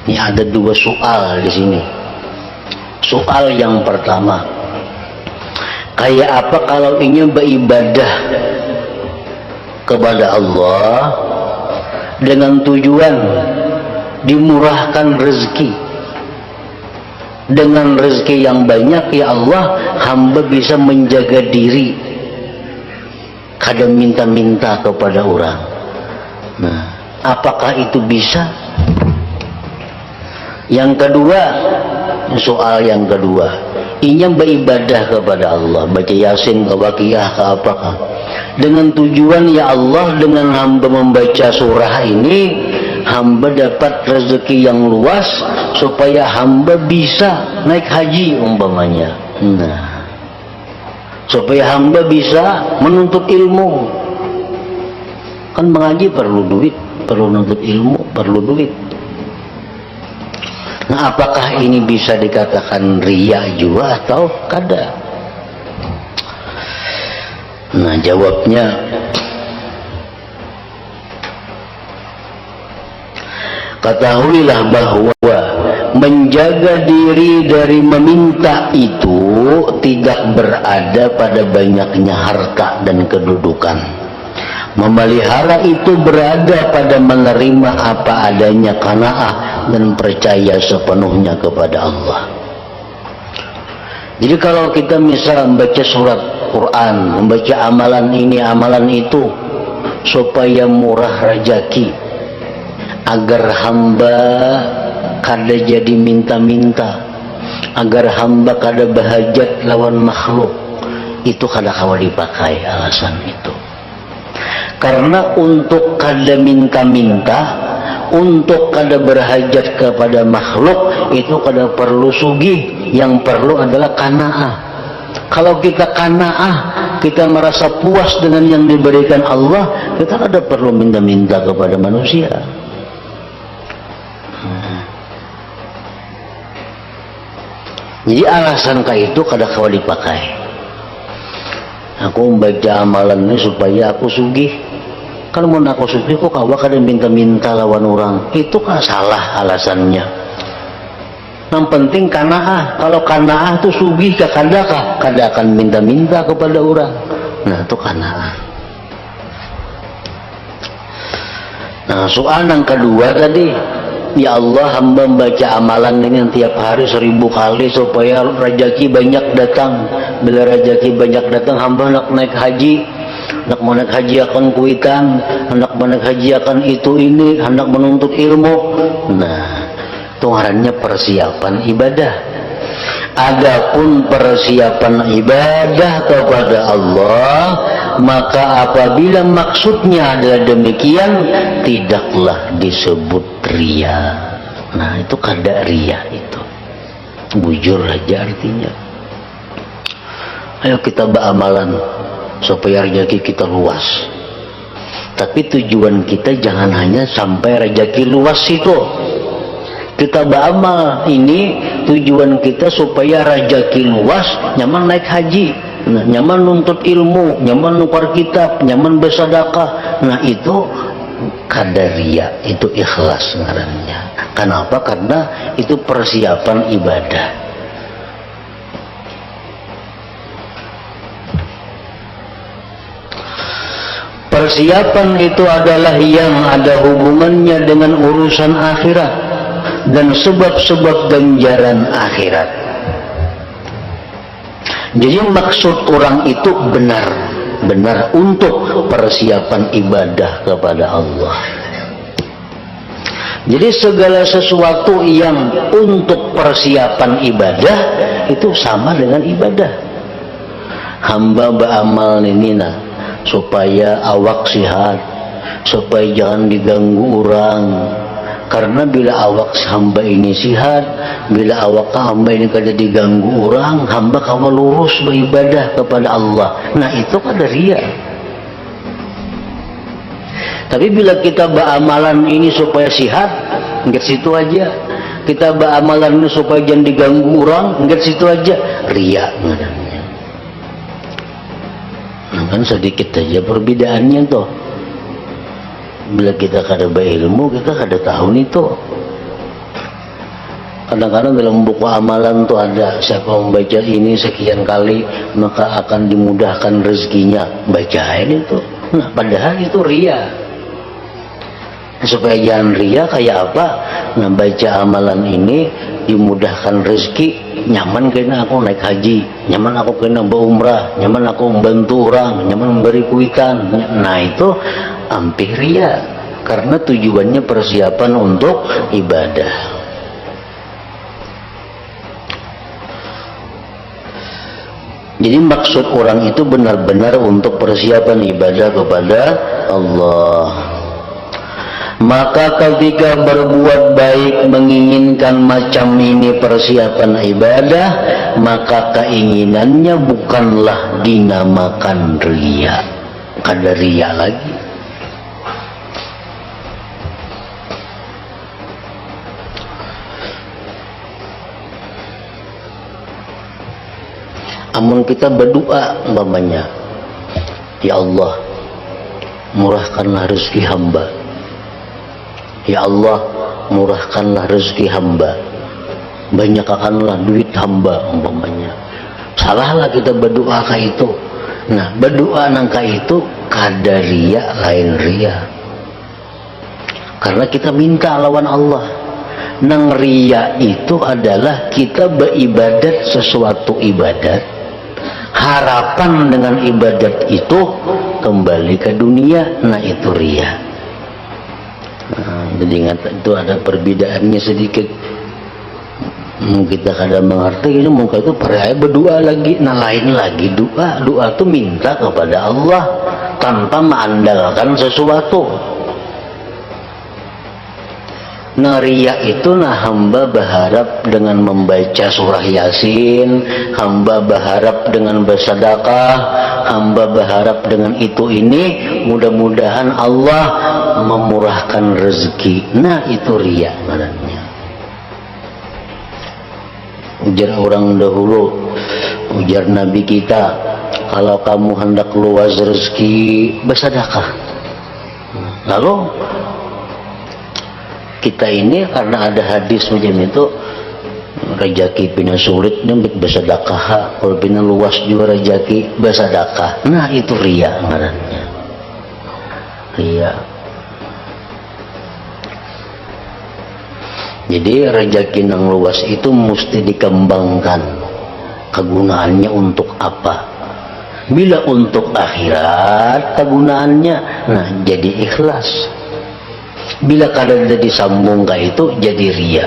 Ini ada dua soal di sini. Soal yang pertama, kayak apa kalau ingin beribadah kepada Allah dengan tujuan dimurahkan rezeki? Dengan rezeki yang banyak, ya Allah, hamba bisa menjaga diri, kadang minta-minta kepada orang. Nah, apakah itu bisa? Yang kedua, soal yang kedua, ingin beribadah kepada Allah, baca Yasin ke Baqiyah ke apakah, dengan tujuan, ya Allah, dengan hamba membaca surah ini hamba dapat rezeki yang luas supaya hamba bisa naik haji umpamanya. Nah, supaya hamba bisa menuntut ilmu. Kan mengaji perlu duit, perlu menuntut ilmu perlu duit. Nah, apakah ini bisa dikatakan riya juga atau kada? Nah, jawabnya, ketahuilah bahwa menjaga diri dari meminta itu tidak berada pada banyaknya harta dan kedudukan. Memelihara itu berada pada menerima apa adanya qanaah dan percaya sepenuhnya kepada Allah. Jadi kalau kita misal membaca surat Quran, membaca amalan ini amalan itu supaya murah rezeki, agar hamba kada jadi minta-minta, agar hamba kada bahajat lawan makhluk, itu kada kawa dipakai alasan itu. Karena untuk kada minta-minta, untuk kada berhajat kepada makhluk, itu kada perlu sugih, yang perlu adalah qanaah. Kalau kita qanaah, kita merasa puas dengan yang diberikan Allah, kita kada perlu minta-minta kepada manusia. Jadi alasan kayak itu kada kawa dipakai. Aku membaca amalan ini supaya aku sugih. Kalau mau aku sugih, kok kawa kada minta-minta lawan orang, itu kan salah alasannya. Yang penting qanaah. Kalau qanaah itu sugih ke kada akan minta-minta kepada orang. Nah, itu qanaah. Nah, soal yang kedua tadi, ya Allah, hamba membaca amalan ini tiap hari 1000 kali supaya rezeki banyak datang. Bila rezeki banyak datang, hamba nak naik haji, hendak mau naik haji akan kuitan, hendak mau naik haji akan itu ini, hendak menuntut ilmu. Nah, itu ngarannya persiapan ibadah. Adapun persiapan ibadah kepada Allah, maka apabila maksudnya adalah demikian, tidaklah disebut riya. Nah, itu kada riya itu. Bujur aja artinya. Ayo kita beramalan supaya rezeki kita luas. Tapi tujuan kita jangan hanya sampai rezeki luas itu. Kita beramal ini tujuan kita supaya rezeki luas, nyaman naik haji, nah, nyaman nuntut ilmu, nyaman nukar kitab, nyaman bersedekah. Nah, itu kada riya, itu ikhlas ngarannya. Kenapa? Karena itu persiapan ibadah. Persiapan itu adalah yang ada hubungannya dengan urusan akhirat dan sebab-sebab ganjaran akhirat. Jadi maksud orang itu benar untuk persiapan ibadah kepada Allah. Jadi segala sesuatu yang untuk persiapan ibadah itu sama dengan ibadah. Hamba beramal ini supaya awak sehat, supaya jangan diganggu orang. Karena bila awak hamba ini sehat, bila awak hamba ini kada diganggu orang, hamba kawa lurus beribadah kepada Allah. Nah, itu kada riya. Tapi bila kita beramalan ini supaya sehat, enggak situ aja. Kita beramalan ini supaya jangan diganggu orang, enggak situ aja. Riya namanya. Nah, kan sedikit aja perbedaannya tuh. Bila kita kada berilmu, kita kada tahu itu. Kadang-kadang dalam buku amalan tuh ada, siapa membaca ini sekian kali maka akan dimudahkan rezekinya. Bacain itu. Nah, padahal itu ria. Supaya jangan ria kayak apa? Nah, baca amalan ini dimudahkan rezeki, nyaman kena aku naik haji, nyaman aku kena berumrah, nyaman aku membantu orang, nyaman memberi kuitan. Nah, itu hampir ria karena tujuannya persiapan untuk ibadah. Jadi maksud orang itu benar-benar untuk persiapan ibadah kepada Allah. Maka ketika berbuat baik menginginkan macam ini persiapan ibadah, maka keinginannya bukanlah dinamakan riya. Kada riya lagi. Amun kita berdoa umpamanya, ya Allah, murahkanlah rezeki hamba. Ya Allah, murahkanlah rezeki hamba. Banyakkanlah duit hamba umpamanya. Salahlah kita berdoa kayak itu. Nah, berdoa nangka itu kada riya lain riya. Karena kita minta lawan Allah. Nang riya itu adalah kita beribadat sesuatu ibadat, harapan dengan ibadat itu kembali ke dunia. Nah, itu riya. Nah, jadi ingat itu ada perbedaannya sedikit. Kita kadang mengerti itu muka itu percaya berdoa lagi. Nah, lain lagi doa. Doa itu minta kepada Allah tanpa mengandalkan sesuatu. Nah, riya itu hamba berharap dengan membaca surah Yasin, hamba berharap dengan bersedekah, hamba berharap dengan itu ini mudah-mudahan Allah memurahkan rezeki. Nah, itu riya namanya. Ujar orang dahulu, ujar Nabi kita, kalau kamu hendak luas rezeki, bersedekah. Lalu kita ini karena ada hadis macam itu, rezeki pina sulit nyambit bersedekah, kalau pina luas juga rezeki bersedekah. Nah, itu riya ngarannya. Riya. Jadi rezeki yang luas itu mesti dikembangkan. Kegunaannya untuk apa? Bila untuk akhirat kegunaannya, nah jadi ikhlas. Bila kadang disambung ke itu jadi riya.